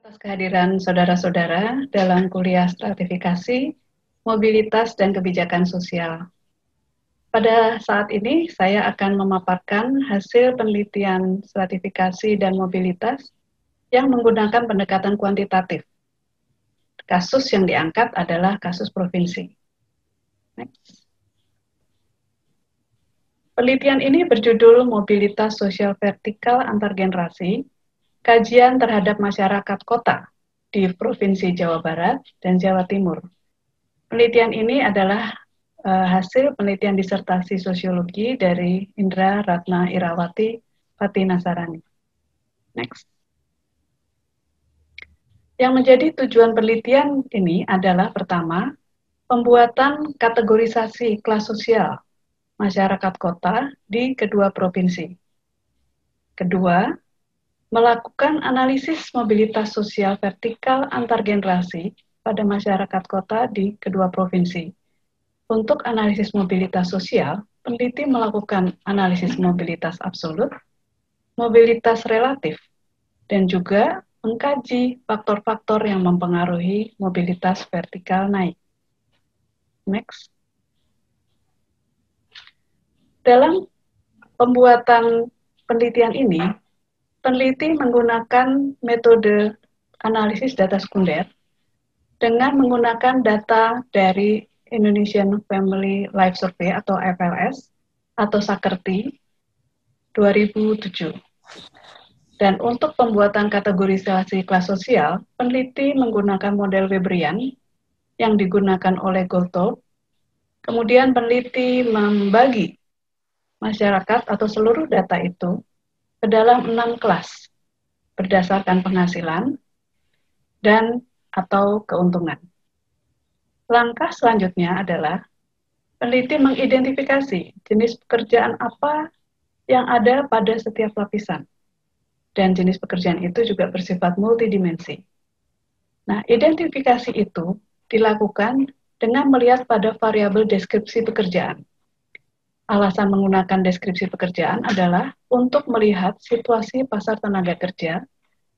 Atas kehadiran saudara-saudara dalam kuliah stratifikasi, mobilitas, dan kebijakan sosial. Pada saat ini, saya akan memaparkan hasil penelitian stratifikasi dan mobilitas yang menggunakan pendekatan kuantitatif. Kasus yang diangkat adalah kasus provinsi. Next. Penelitian ini berjudul Mobilitas Sosial Vertikal Antar Generasi, Kajian terhadap Masyarakat Kota di Provinsi Jawa Barat dan Jawa Timur. Penelitian ini adalah hasil penelitian disertasi sosiologi dari Indra Ratna Irawati Pati Nasarani. Next. Yang menjadi tujuan penelitian ini adalah pertama, pembuatan kategorisasi kelas sosial masyarakat kota di kedua provinsi. Kedua, melakukan analisis mobilitas sosial vertikal antar generasi pada masyarakat kota di kedua provinsi. Untuk analisis mobilitas sosial, peneliti melakukan analisis mobilitas absolut, mobilitas relatif, dan juga mengkaji faktor-faktor yang mempengaruhi mobilitas vertikal naik. Next. Dalam pembuatan penelitian ini, peneliti menggunakan metode analisis data sekunder dengan menggunakan data dari Indonesian Family Life Survey atau FLS atau Sakerti 2007. Dan untuk pembuatan kategorisasi kelas sosial, peneliti menggunakan model Weberian yang digunakan oleh Goldthorpe. Kemudian peneliti membagi masyarakat atau seluruh data itu ke dalam 6 kelas berdasarkan penghasilan dan atau keuntungan. Langkah selanjutnya adalah peneliti mengidentifikasi jenis pekerjaan apa yang ada pada setiap lapisan. Dan jenis pekerjaan itu juga bersifat multidimensi. Nah, identifikasi itu dilakukan dengan melihat pada variabel deskripsi pekerjaan. Alasan menggunakan deskripsi pekerjaan adalah untuk melihat situasi pasar tenaga kerja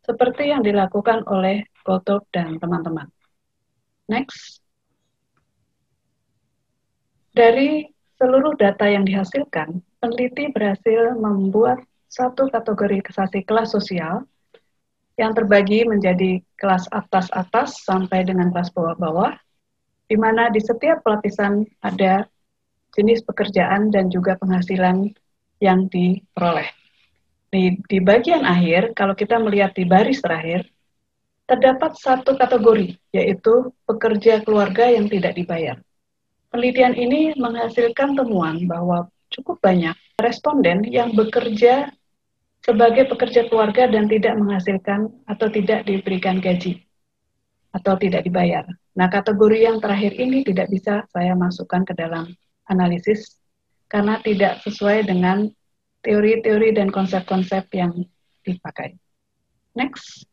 seperti yang dilakukan oleh Goldthorpe dan teman-teman. Next. Dari seluruh data yang dihasilkan, peneliti berhasil membuat satu kategorisasi kelas sosial yang terbagi menjadi kelas atas-atas sampai dengan kelas bawah-bawah, di mana di setiap lapisan ada jenis pekerjaan dan juga penghasilan yang diperoleh. Di bagian akhir, kalau kita melihat di baris terakhir, terdapat satu kategori, yaitu pekerja keluarga yang tidak dibayar. Penelitian ini menghasilkan temuan bahwa cukup banyak responden yang bekerja sebagai pekerja keluarga dan tidak menghasilkan atau tidak diberikan gaji atau tidak dibayar. Nah, kategori yang terakhir ini tidak bisa saya masukkan ke dalam analisis karena tidak sesuai dengan teori-teori dan konsep-konsep yang dipakai. Next.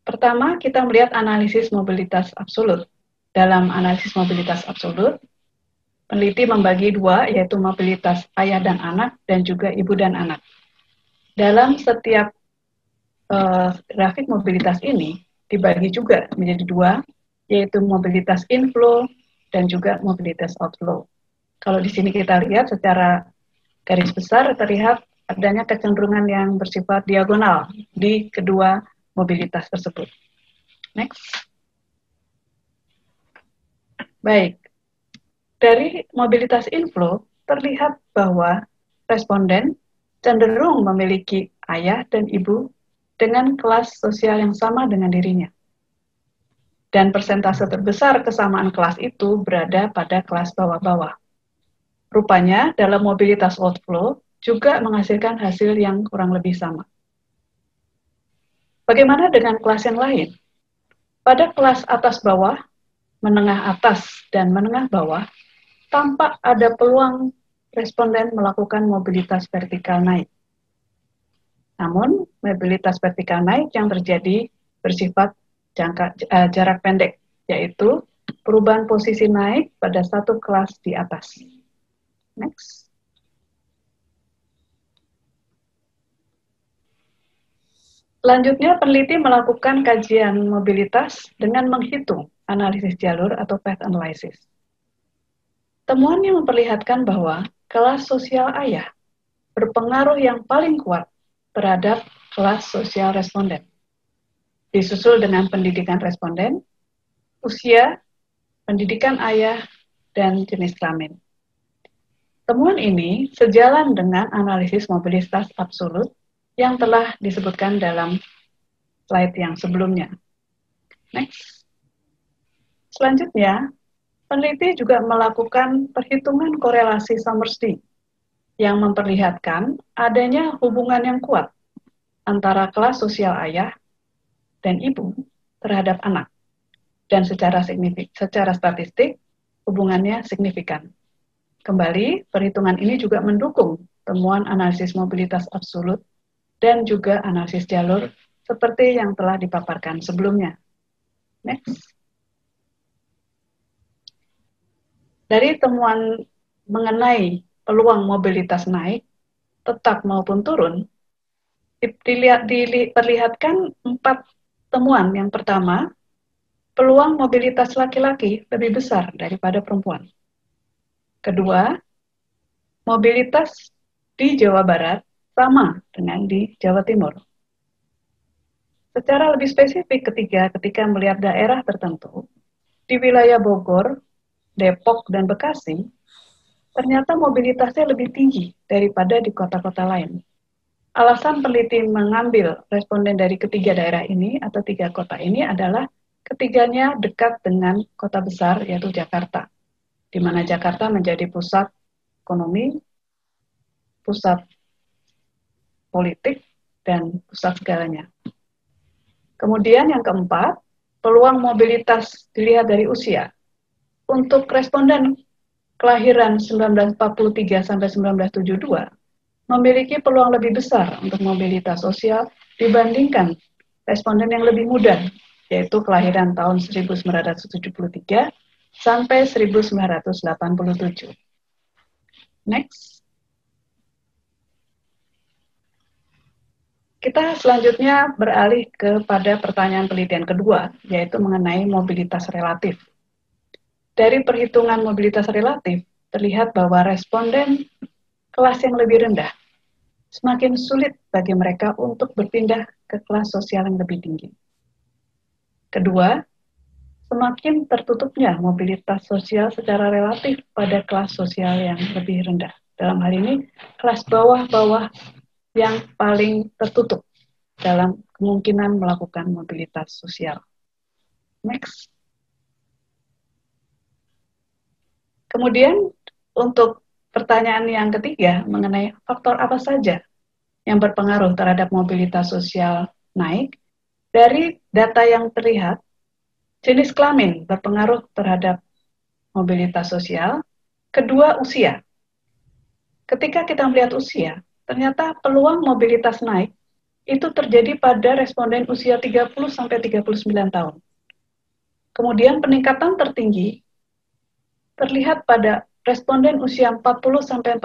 Pertama, kita melihat analisis mobilitas absolut. Dalam analisis mobilitas absolut, peneliti membagi dua, yaitu mobilitas ayah dan anak, dan juga ibu dan anak. Dalam setiap grafik mobilitas ini, dibagi juga menjadi dua, yaitu mobilitas inflow dan juga mobilitas outflow. Kalau di sini kita lihat secara garis besar, terlihat adanya kecenderungan yang bersifat diagonal di kedua mobilitas tersebut. Next. Baik. Dari mobilitas inflow, terlihat bahwa responden cenderung memiliki ayah dan ibu dengan kelas sosial yang sama dengan dirinya. Dan persentase terbesar kesamaan kelas itu berada pada kelas bawah-bawah. Rupanya, dalam mobilitas outflow juga menghasilkan hasil yang kurang lebih sama. Bagaimana dengan kelas yang lain? Pada kelas atas bawah, menengah atas, dan menengah bawah, tampak ada peluang responden melakukan mobilitas vertikal naik. Namun, mobilitas vertikal naik yang terjadi bersifat jarak pendek, yaitu perubahan posisi naik pada satu kelas di atas. Next. Selanjutnya, peneliti melakukan kajian mobilitas dengan menghitung analisis jalur atau path analysis. Temuannya memperlihatkan bahwa kelas sosial ayah berpengaruh yang paling kuat terhadap kelas sosial responden. Disusul dengan pendidikan responden, usia, pendidikan ayah, dan jenis kelamin. Temuan ini sejalan dengan analisis mobilitas absolut yang telah disebutkan dalam slide yang sebelumnya. Next. Selanjutnya, peneliti juga melakukan perhitungan korelasi Somersby yang memperlihatkan adanya hubungan yang kuat antara kelas sosial ayah dan ibu terhadap anak. Dan secara statistik, hubungannya signifikan. Kembali, perhitungan ini juga mendukung temuan analisis mobilitas absolut dan juga analisis jalur seperti yang telah dipaparkan sebelumnya. Next. Dari temuan mengenai peluang mobilitas naik, tetap maupun turun, diperlihatkan 4 temuan. Yang pertama, peluang mobilitas laki-laki lebih besar daripada perempuan. Kedua, mobilitas di Jawa Barat sama dengan di Jawa Timur. Secara lebih spesifik ketika melihat daerah tertentu, di wilayah Bogor, Depok, dan Bekasi, ternyata mobilitasnya lebih tinggi daripada di kota-kota lain. Alasan peneliti mengambil responden dari ketiga daerah ini atau 3 kota ini adalah ketiganya dekat dengan kota besar yaitu Jakarta, di mana Jakarta menjadi pusat ekonomi, pusat politik, dan pusat segalanya. Kemudian yang keempat, peluang mobilitas dilihat dari usia. Untuk responden kelahiran 1943 sampai 1972, memiliki peluang lebih besar untuk mobilitas sosial dibandingkan responden yang lebih muda, yaitu kelahiran tahun 1973 sampai 1987. Next. Kita selanjutnya beralih kepada pertanyaan penelitian kedua, yaitu mengenai mobilitas relatif. Dari perhitungan mobilitas relatif, terlihat bahwa responden kelas yang lebih rendah semakin sulit bagi mereka untuk berpindah ke kelas sosial yang lebih tinggi. Kedua, semakin tertutupnya mobilitas sosial secara relatif pada kelas sosial yang lebih rendah. Dalam hal ini, kelas bawah-bawah yang paling tertutup dalam kemungkinan melakukan mobilitas sosial. Next. Kemudian untuk pertanyaan yang ketiga mengenai faktor apa saja yang berpengaruh terhadap mobilitas sosial naik, dari data yang terlihat, jenis kelamin berpengaruh terhadap mobilitas sosial. Kedua, usia. Ketika kita melihat usia, ternyata peluang mobilitas naik itu terjadi pada responden usia 30-39 tahun. Kemudian peningkatan tertinggi terlihat pada responden usia 40-49.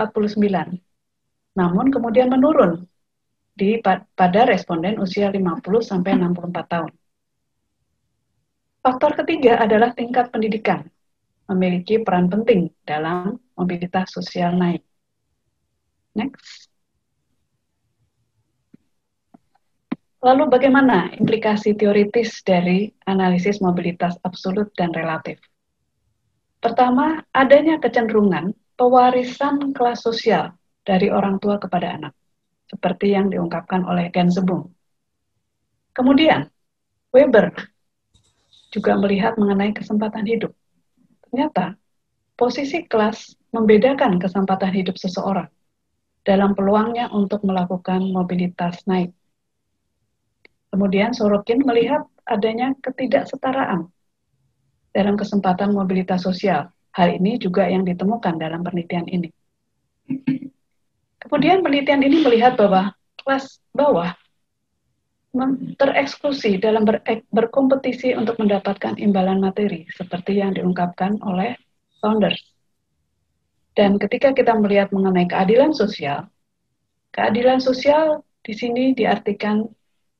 Namun kemudian menurun pada responden usia 50-64 tahun. Faktor ketiga adalah tingkat pendidikan, memiliki peran penting dalam mobilitas sosial naik. Next. Lalu bagaimana implikasi teoritis dari analisis mobilitas absolut dan relatif? Pertama, adanya kecenderungan pewarisan kelas sosial dari orang tua kepada anak, seperti yang diungkapkan oleh Ganzebung. Kemudian, Weber juga melihat mengenai kesempatan hidup. Ternyata, posisi kelas membedakan kesempatan hidup seseorang dalam peluangnya untuk melakukan mobilitas naik. Kemudian Sorokin melihat adanya ketidaksetaraan dalam kesempatan mobilitas sosial. Hal ini juga yang ditemukan dalam penelitian ini. Kemudian penelitian ini melihat bahwa kelas bawah tereksklusi dalam berkompetisi untuk mendapatkan imbalan materi, seperti yang diungkapkan oleh Saunders. Dan ketika kita melihat mengenai keadilan sosial di sini diartikan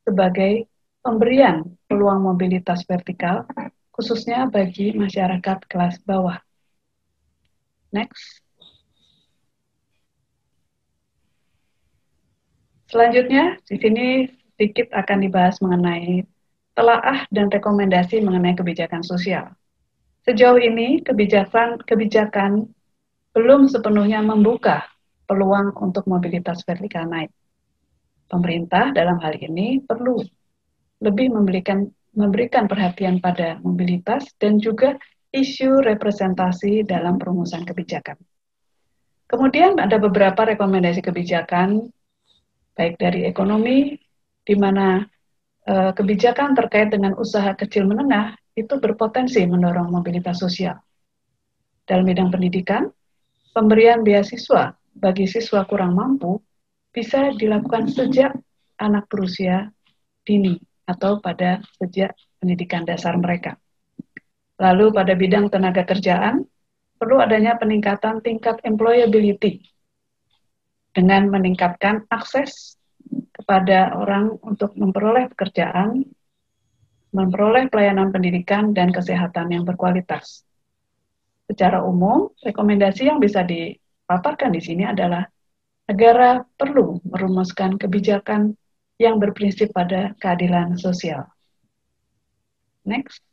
sebagai pemberian peluang mobilitas vertikal, khususnya bagi masyarakat kelas bawah. Next. Selanjutnya, di sini sedikit akan dibahas mengenai telaah dan rekomendasi mengenai kebijakan sosial. Sejauh ini, kebijakan belum sepenuhnya membuka peluang untuk mobilitas vertikal naik. Pemerintah dalam hal ini perlu lebih memberikan perhatian pada mobilitas dan juga isu representasi dalam perumusan kebijakan. Kemudian ada beberapa rekomendasi kebijakan, baik dari ekonomi, di mana kebijakan terkait dengan usaha kecil menengah itu berpotensi mendorong mobilitas sosial. Dalam bidang pendidikan, pemberian beasiswa bagi siswa kurang mampu bisa dilakukan sejak anak berusia dini atau pada sejak pendidikan dasar mereka. Lalu pada bidang tenaga kerjaan, perlu adanya peningkatan tingkat employability dengan meningkatkan akses kepada orang untuk memperoleh pekerjaan, memperoleh pelayanan pendidikan dan kesehatan yang berkualitas. Secara umum, rekomendasi yang bisa dipaparkan di sini adalah negara perlu merumuskan kebijakan yang berprinsip pada keadilan sosial. Next.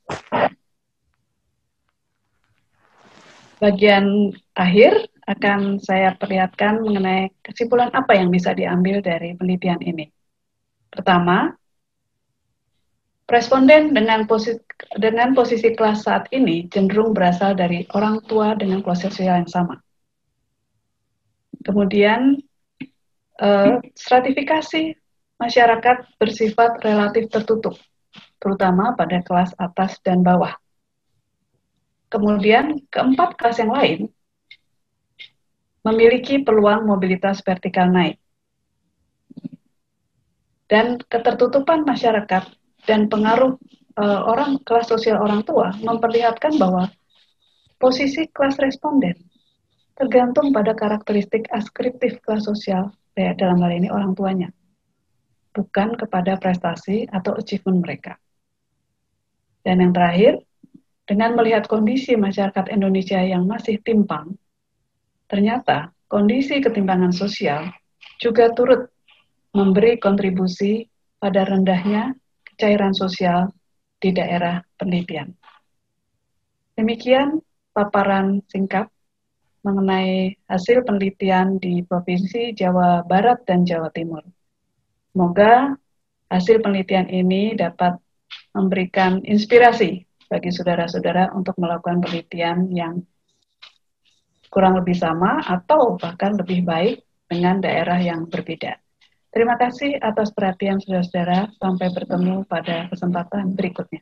Bagian akhir akan saya perlihatkan mengenai kesimpulan apa yang bisa diambil dari penelitian ini. Pertama, responden dengan posisi kelas saat ini cenderung berasal dari orang tua dengan kelas sosial yang sama. Kemudian, stratifikasi masyarakat bersifat relatif tertutup, terutama pada kelas atas dan bawah. Kemudian, keempat kelas yang lain memiliki peluang mobilitas vertikal naik. Dan ketertutupan masyarakat dan pengaruh orang kelas sosial orang tua memperlihatkan bahwa posisi kelas responden tergantung pada karakteristik askriptif kelas sosial, dalam hal ini orang tuanya, bukan kepada prestasi atau achievement mereka. Dan yang terakhir, dengan melihat kondisi masyarakat Indonesia yang masih timpang, ternyata kondisi ketimpangan sosial juga turut memberi kontribusi pada rendahnya kecairan sosial di daerah penelitian. Demikian paparan singkat mengenai hasil penelitian di Provinsi Jawa Barat dan Jawa Timur. Semoga hasil penelitian ini dapat memberikan inspirasi bagi saudara-saudara untuk melakukan penelitian yang kurang lebih sama atau bahkan lebih baik dengan daerah yang berbeda. Terima kasih atas perhatian saudara-saudara. Sampai bertemu pada kesempatan berikutnya.